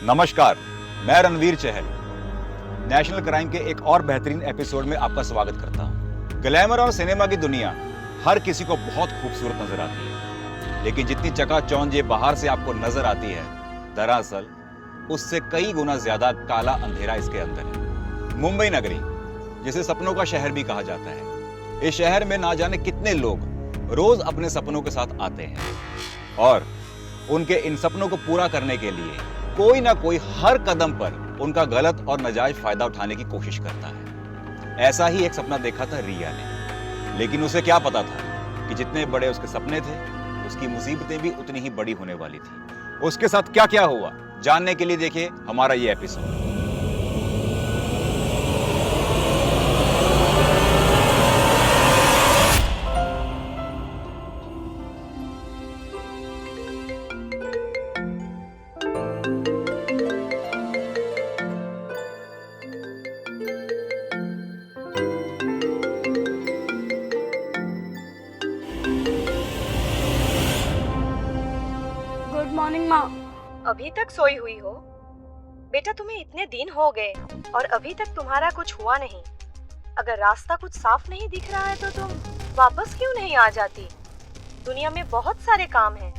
नमस्कार, मैं रणवीर चहल national crime के एक और बेहतरीन एपिसोड में आपका स्वागत करता हूं। ग्लैमर और सिनेमा की दुनिया हर किसी को बहुत खूबसूरत नजर आती है, लेकिन जितनी चकाचौंध ये बाहर से आपको नजर आती है, दरअसल उससे कई गुना ज्यादा काला अंधेरा इसके अंदर है। मुंबई नगरी, जिसे सपनों का शहर भी कहा जाता है, इस शहर में ना जाने कितने लोग रोज अपने सपनों के साथ आते हैं और उनके इन सपनों को पूरा करने के लिए कोई ना कोई हर कदम पर उनका गलत और नाजायज फायदा उठाने की कोशिश करता है। ऐसा ही एक सपना देखा था रिया ने, लेकिन उसे क्या पता था कि जितने बड़े उसके सपने थे, उसकी मुसीबतें भी उतनी ही बड़ी होने वाली थी। उसके साथ क्या क्या हुआ जानने के लिए देखिए हमारा ये एपिसोड। गुड मॉर्निंग माँ। अभी तक सोई हुई हो? बेटा, तुम्हें इतने दिन हो गए और अभी तक तुम्हारा कुछ हुआ नहीं। अगर रास्ता कुछ साफ नहीं दिख रहा है तो तुम वापस क्यों नहीं आ जाती? दुनिया में बहुत सारे काम हैं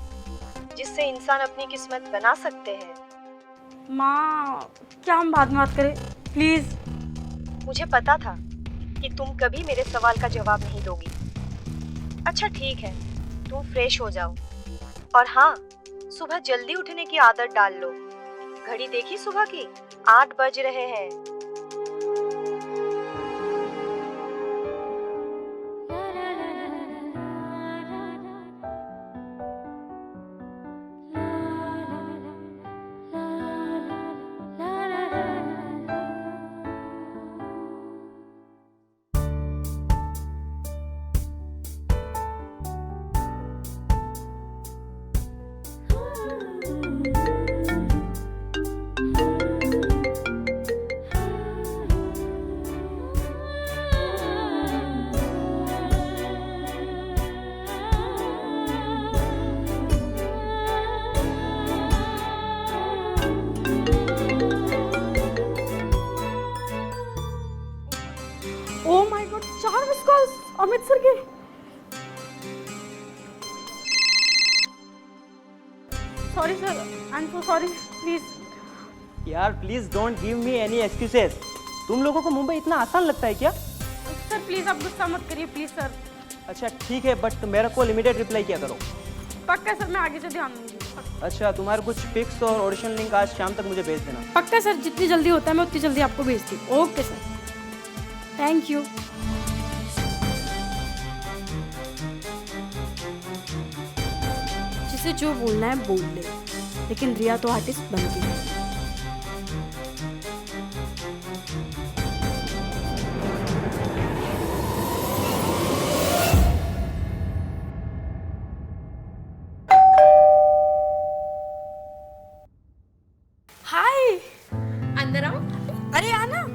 जिससे इंसान अपनी किस्मत बना सकते हैं। माँ, क्या हम बाद में बात करें प्लीज? मुझे पता था कि तुम कभी मेरे सवाल का जवाब नहीं दोगी। अच्छा ठीक है, तुम फ्रेश हो जाओ और हाँ, सुबह जल्दी उठने की आदत डाल लो। घड़ी देखी सुबह की 8 बज रहे हैं। Oh my god, 4 miss calls Amritsar के। Sorry sir, I am so sorry, please. यार please don't give me any excuses. तुम लोगों को मुंबई इतना आसान लगता है क्या? सर प्लीज आप गुस्सा मत करिए प्लीज सर। अच्छा ठीक है, बट मेरे को लिमिटेड रिप्लाई किया करो। पक्का सर, मैं आगे से ध्यान दूंगी। अच्छा, तुम्हारे कुछ पिक्स और ऑडिशन लिंक आज शाम तक मुझे भेज देना। पक्का सर, जितनी जल्दी होता है मैं उतनी जल्दी आपको भेजती हूँ। Okay sir, thank you. जिसे जो बोलना है बोल ले, लेकिन रिया तो आर्टिस्ट बन गई है। हाय, अंदर आओ। अरे आना।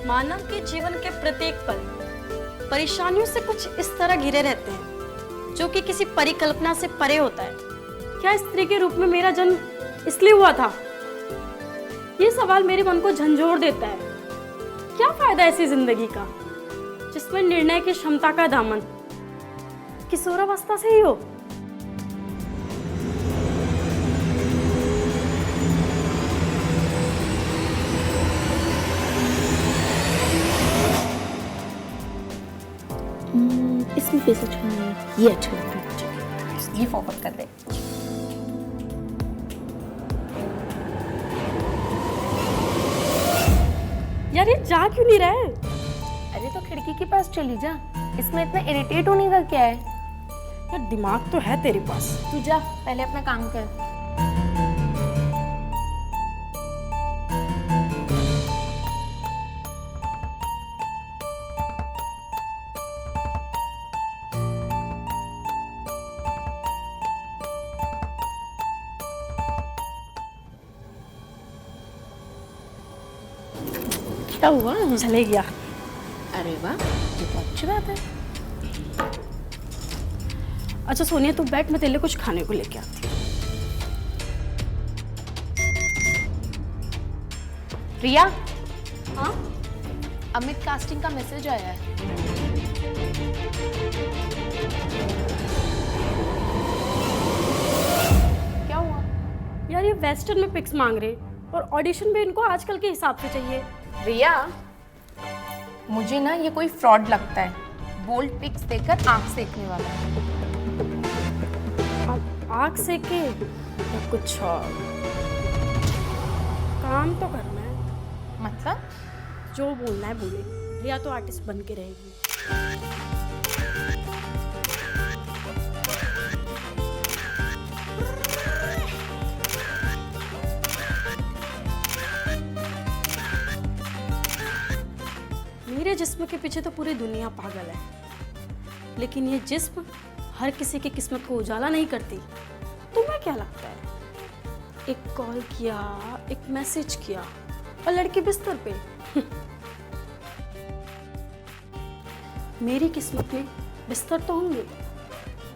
मानव के जीवन के प्रत्येक पल परेशानियों से कुछ इस तरह घिरे रहते हैं जो कि किसी परिकल्पना से परे होता है। क्या स्त्री के रूप में मेरा जन्म इसलिए हुआ था? ये सवाल मेरे मन को झंझोर देता है। क्या फायदा ऐसी जिंदगी का जिसमें निर्णय की क्षमता का दामन किशोरावस्था से ही हो? इसमें फेस अच्छा नहीं है, ये अच्छा लगता है मुझे। ये फॉरवर्ड कर दे। यार ये जा क्यों नहीं रहा है? अरे तो खिड़की के पास चली जा, इसमें इतना इरिटेट होने का क्या है? यार दिमाग तो है तेरे पास। तू जा पहले अपना काम कर। बेटा हुआ चले गया। अरे वाह, ये तो अच्छी बात है। अच्छा सोनिया तू बैठ, मैं तेरे लिए कुछ खाने को लेके आती हूँ। रिया, हाँ अमित कास्टिंग का मैसेज आया है। क्या हुआ? यार ये वेस्टर्न में पिक्स मांग रहे और ऑडिशन भी इनको आजकल के हिसाब से चाहिए। रिया, मुझे ना ये कोई फ्रॉड लगता है। बोल्ड पिक्स देकर आंख सेकने वाला। अब आग से के या कुछ और काम तो करना है। मतलब? जो बोलना है बोले, रिया तो आर्टिस्ट बन के रहेगी। मेरे जिस्म के पीछे तो पूरी दुनिया पागल है, लेकिन ये जिस्म हर किसी की किस्मत को उजाला नहीं करती। तुम्हें क्या लगता है? एक कॉल किया, एक मैसेज किया और लड़की बिस्तर पे। मेरी किस्मत में बिस्तर तो होंगे,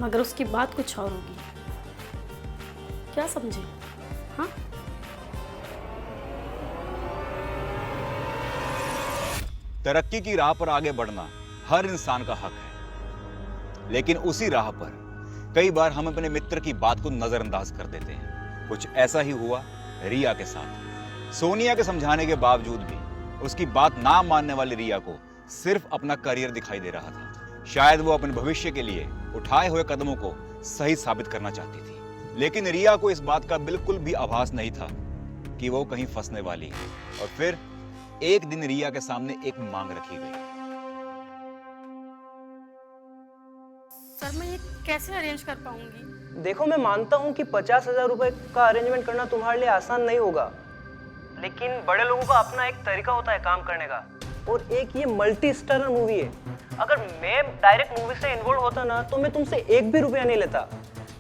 मगर उसकी बात कुछ और होगी। क्या समझे? हाँ, तरक्की की राह पर आगे बढ़ना हर इंसान का हक है, लेकिन उसी राह पर कई बार हम अपने मित्र की बात को नजरअंदाज कर देते हैं। कुछ ऐसा ही हुआ रिया के साथ। सोनिया के समझाने के बावजूद भी उसकी बात ना मानने वाली रिया को सिर्फ अपना करियर दिखाई दे रहा था। शायद वो अपने भविष्य के लिए उठाए हुए कदमों को सही साबित करना चाहती थी, लेकिन रिया को इस बात का बिल्कुल भी आभास नहीं था कि वो कहीं फंसने वाली है। और फिर एक दिन रिया के सामने एक मांग रखी गई। सर मैं ये कैसे अरेंज कर पाऊंगी? देखो, मैं मानता हूँ कि 50,000 रुपए का अरेंजमेंट करना तुम्हारे लिए आसान नहीं होगा, लेकिन बड़े लोगों का अपना एक तरीका होता है काम करने का। और एक ये मल्टी स्टारर मूवी है। अगर मैं डायरेक्ट मूवी से इन्वॉल्व होता ना तो मैं तुमसे एक भी रुपया नहीं लेता,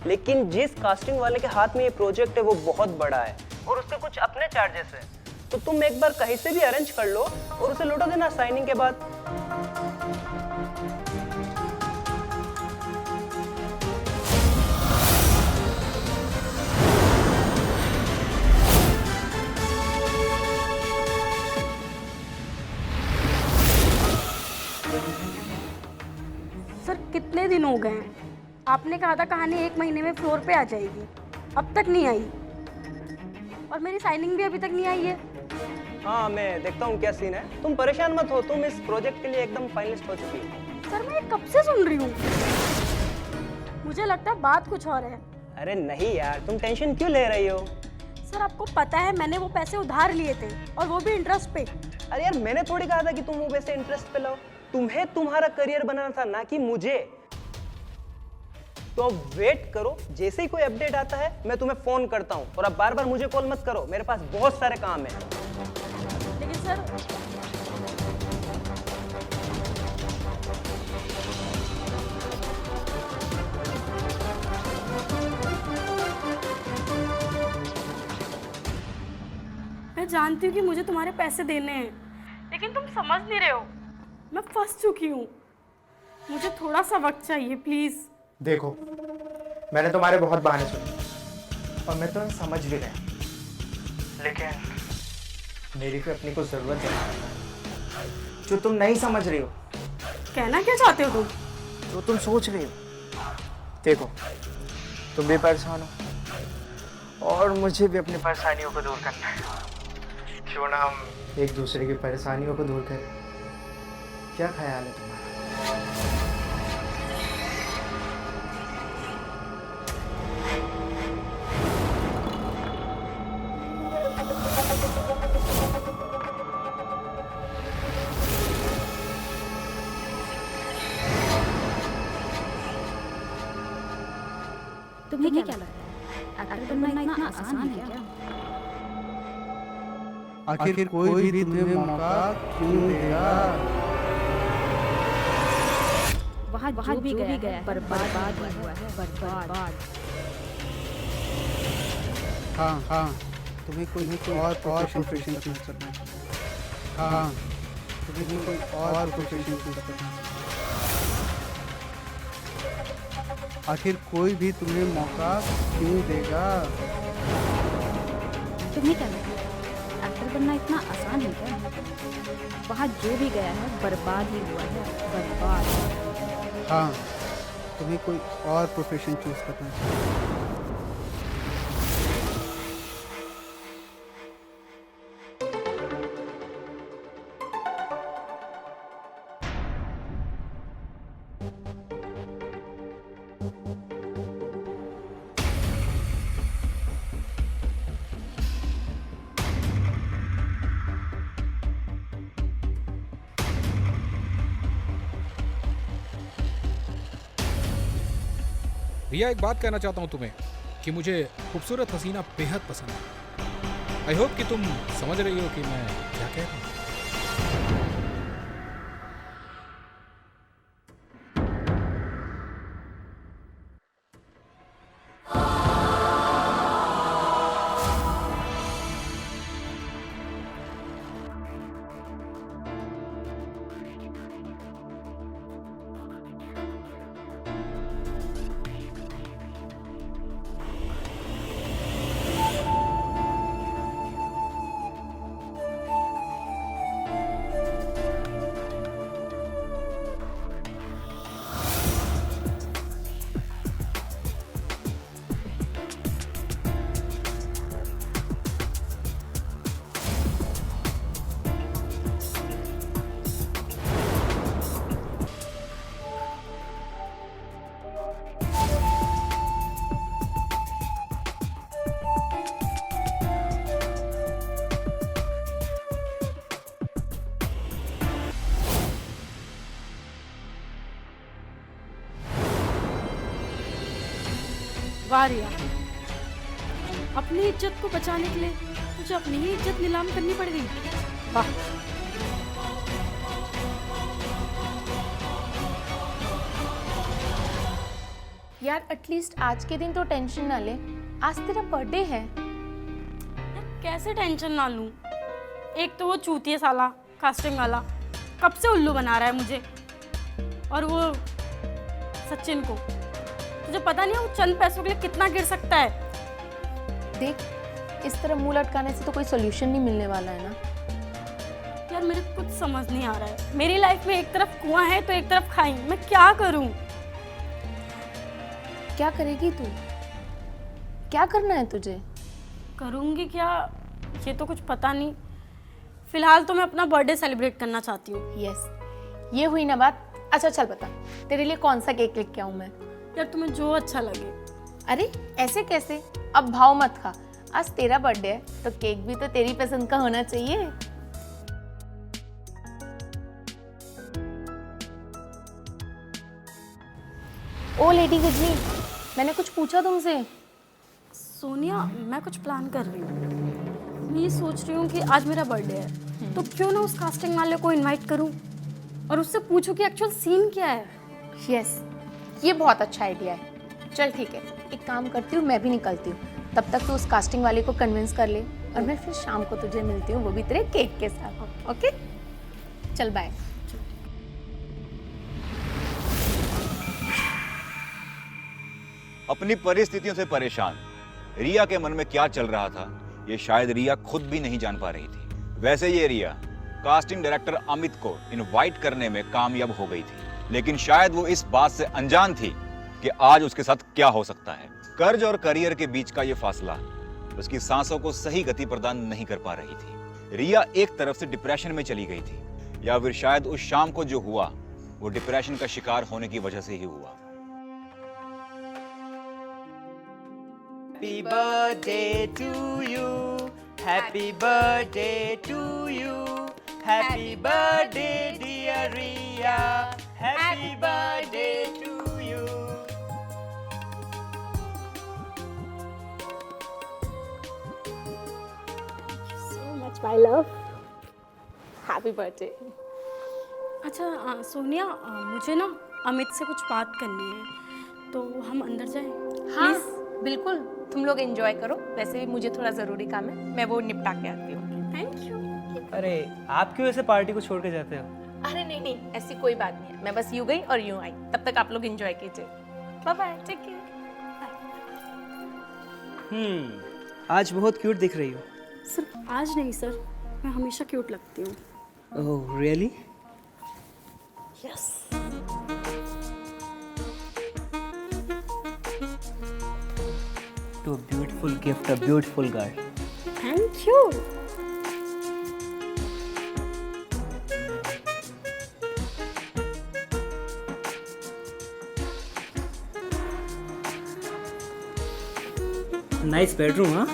लेकिन जिस कास्टिंग वाले के हाथ में ये प्रोजेक्ट है वो बहुत बड़ा है और उसके कुछ अपने चार्जेस है। तो तुम एक बार कहीं से भी अरेंज कर लो और उसे लौटा देना साइनिंग के बाद। सर कितने दिन हो गए हैं? आपने कहा था कहानी 1 महीने में फ्लोर पे आ जाएगी, अब तक नहीं आई और मेरी साइनिंग भी अभी तक नहीं आई है। हाँ, मैं देखता हूँ क्या सीन है। तुम परेशान मत हो, तुम इस प्रोजेक्ट के लिए एकदम फाइनलिस्ट हो चुकी हो। सर मैं कब से सुन रही हूँ, मुझे लगता है बात कुछ और है। अरे नहीं यार, तुम टेंशन क्यों ले रही हो? सर आपको पता है मैंने वो पैसे उधार लिए थे और वो भी इंटरेस्ट पे। अरे यार, मैंने थोड़ी कहा था कि तुम वो पैसे इंटरेस्ट पे लाओ। तुम्हें तुम्हारा करियर बनाना था, ना कि मुझे। तो अब वेट करो, जैसे ही कोई अपडेट आता है मैं तुम्हें फोन करता हूँ। और अब बार बार मुझे कॉल मत करो, मेरे पास बहुत सारे काम है। लेकिन सर मैं जानती हूँ कि मुझे तुम्हारे पैसे देने हैं, लेकिन तुम समझ नहीं रहे हो, मैं फंस चुकी हूँ। मुझे थोड़ा सा वक्त चाहिए प्लीज। देखो, मैंने तुम्हारे बहुत बहाने सुने और मैं तुम्हें समझ भी गया, लेकिन मेरी भी अपनी को जरूरत है जो तुम नहीं समझ रही हो। कहना क्या चाहते हो तुम? जो तुम सोच रही हो। देखो, तुम भी परेशान हो और मुझे भी अपनी परेशानियों को दूर करना है। क्यों ना हम एक दूसरे की परेशानियों को दूर करें? क्या ख्याल है तुम्हारा? तुम्हें क्या लगता है एक्टर बनना इतना आसान है क्या? आखिर कोई भी तुम्हें मौका क्यों देगा? वहाँ जो भी गया बर्बाद हुआ है, बर्बाद। हाँ, तुम्हें कोई और प्रोफेशन करना चाहिए। हाँ, तुम्हें कोई और प्रोफेशन चूज करना चाहिए। आखिर कोई भी तुम्हें मौका क्यों देगा? तुम्हें क्या लगता है एक्टर बनना इतना आसान है क्या? वहाँ जो भी गया है बर्बाद ही हुआ है, बर्बाद। हाँ, तुम्हें कोई और प्रोफेशन चूज करना चाहिए। रिया, एक बात कहना चाहता हूँ तुम्हें कि मुझे खूबसूरत हसीना बेहद पसंद है। आई होप कि तुम समझ रही हो कि मैं क्या कह रहा हूँ। वाह रिया, अपनी इज्जत को बचाने के लिए तुझे अपनी ही इज्जत नीलाम करनी पड़ गई। वाह। यार एटलीस्ट आज के दिन तो टेंशन ना ले, आज तेरा बर्थडे है। यार कैसे टेंशन ना लूं? एक तो वो चूतिया साला कास्टिंग वाला कब से उल्लू बना रहा है मुझे, और वो सचिन को तुझे पता नहीं है वो चंद पैसों के लिए कितना गिर सकता है। देख, इस तरह मुंह लटकाने से तो कोई सोल्यूशन नहीं मिलने वाला है ना। यार मेरे कुछ समझ नहीं आ रहा है, मेरी लाइफ में एक तरफ कुआं है तो एक तरफ खाई, मैं क्या करूं? क्या करेगी तू? क्या करना है तुझे? करूंगी क्या ये तो कुछ पता नहीं। फिलहाल तो मैं अपना बर्थडे सेलिब्रेट करना चाहती हूँ। यस, ये हुई ना बात। अच्छा चल बता, तेरे लिए कौन सा केक लेके आऊँ मैं? यार तुम्हें जो अच्छा लगे। अरे ऐसे कैसे, अब भाव मत खा। आज तेरा बर्थडे है तो केक भी तो तेरी पसंद का होना चाहिए। ओ लेडी गजनी, मैंने कुछ पूछा तुमसे। सोनिया, मैं कुछ प्लान कर रही हूँ। मैं ये सोच रही हूँ कि आज मेरा बर्थडे है तो क्यों ना उस कास्टिंग वाले को इनवाइट करूँ और उससे पूछूं कि एक्चुअल सीन क्या है। यस, ये बहुत अच्छा आइडिया है। चल ठीक है, एक काम करती हूँ, मैं भी निकलती हूँ। तब तक तू उस कास्टिंग वाले को कन्विंस कर ले और मैं फिर शाम को तुझे मिलती हूँ, वो भी तेरे केक के साथ। ओके, चल बाय। अपनी परिस्थितियों से परेशान रिया के मन में क्या चल रहा था, ये शायद रिया खुद भी नहीं जान पा रही थी। वैसे ये रिया कास्टिंग डायरेक्टर अमित को इनवाइट करने में कामयाब हो गई थी, लेकिन शायद वो इस बात से अनजान थी कि आज उसके साथ क्या हो सकता है। कर्ज और करियर के बीच का ये फासला उसकी सांसों को सही गति प्रदान नहीं कर पा रही थी। रिया एक तरफ से डिप्रेशन में चली गई थी, या फिर शायद उस शाम को जो हुआ वो डिप्रेशन का शिकार होने की वजह से ही हुआ। Happy birthday to you. Happy birthday to you. Happy birthday dear Riya. Happy birthday to you. So much my love. Happy birthday. अच्छा सोनिया, मुझे ना अमित से कुछ बात करनी है, तो हम अंदर जाएं? हाँ Please? बिल्कुल, तुम लोग एंजॉय करो। वैसे भी मुझे थोड़ा ज़रूरी काम है, मैं वो निपटा के आती हूँ। Thank you. अरे आप क्यों ऐसे पार्टी को छोड़ के जाते हो? अरे नहीं नहीं, ऐसी कोई बात नहीं है, मैं बस यूं गई और यूं आई। तब तक आप लोग एंजॉय कीजिए। Bye bye, take care. आज बहुत क्यूट दिख रही हो। सिर्फ आज नहीं सर, मैं हमेशा क्यूट लगती हूँ। Oh really? Yes. Two beautiful gift, a beautiful girl. Thank you. Nice bedroom, हाँ?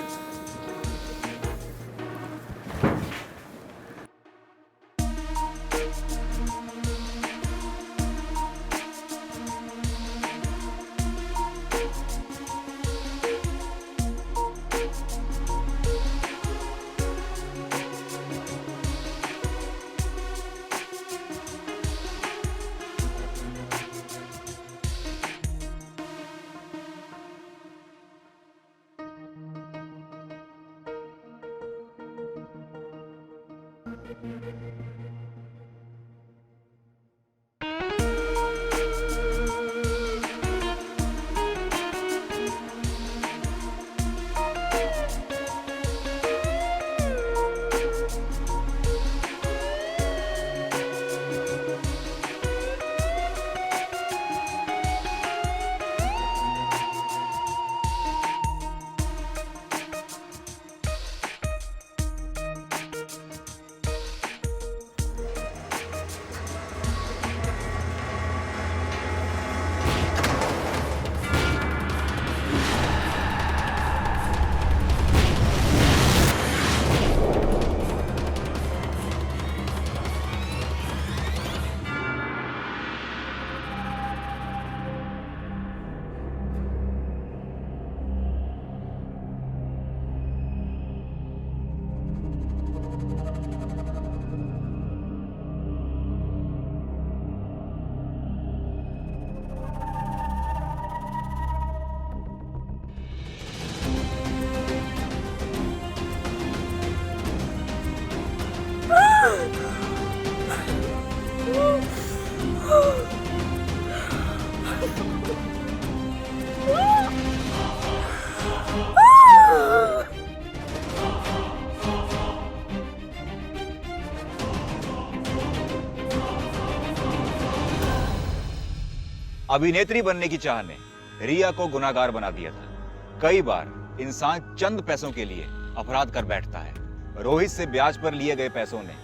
अभिनेत्री बनने की चाह ने रिया को गुनाहगार बना दिया था। कई बार इंसान चंद पैसों के लिए अपराध कर बैठता है। रोहित से ब्याज पर लिए गए पैसों ने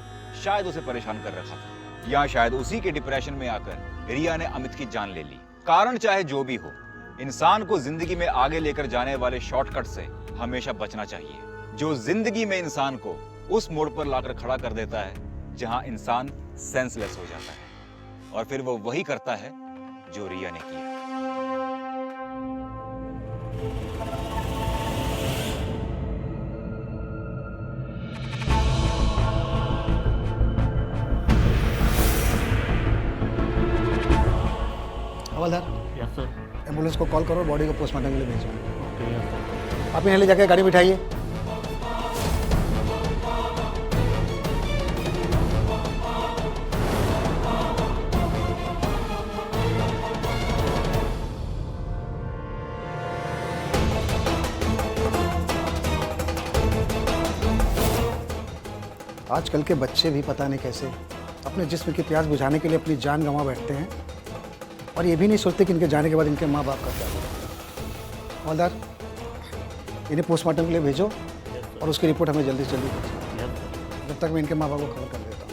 शायद उसे परेशान कर रखा था, या शायद उसी के डिप्रेशन में आकर रिया ने अमित की जान ले ली। कारण चाहे जो भी हो, इंसान को जिंदगी में आगे लेकर जाने वाले शॉर्टकट से हमेशा बचना चाहिए, जो जिंदगी में इंसान को उस मोड़ पर लाकर खड़ा कर देता है जहां इंसान सेंसलेस हो जाता है। और फिर वो वही करता है जो रिया ने किया। हवलदार, एम्बुलेंस को कॉल करो, बॉडी को पोस्टमार्टम के लिए भेजो। आप यहाँ ले जाके गाड़ी बिठाइए। आजकल के बच्चे भी पता नहीं कैसे अपने जिस्म की प्यास बुझाने के लिए अपनी जान गंवा बैठते हैं, और ये भी नहीं सोचते कि इनके जाने के बाद इनके माँ बाप का क्या होगा। हवलदार, इन्हें पोस्टमार्टम के लिए भेजो और उसकी रिपोर्ट हमें जल्दी से जल्दी भेजो। जब तक मैं इनके माँ बाप को खबर कर देता हूँ।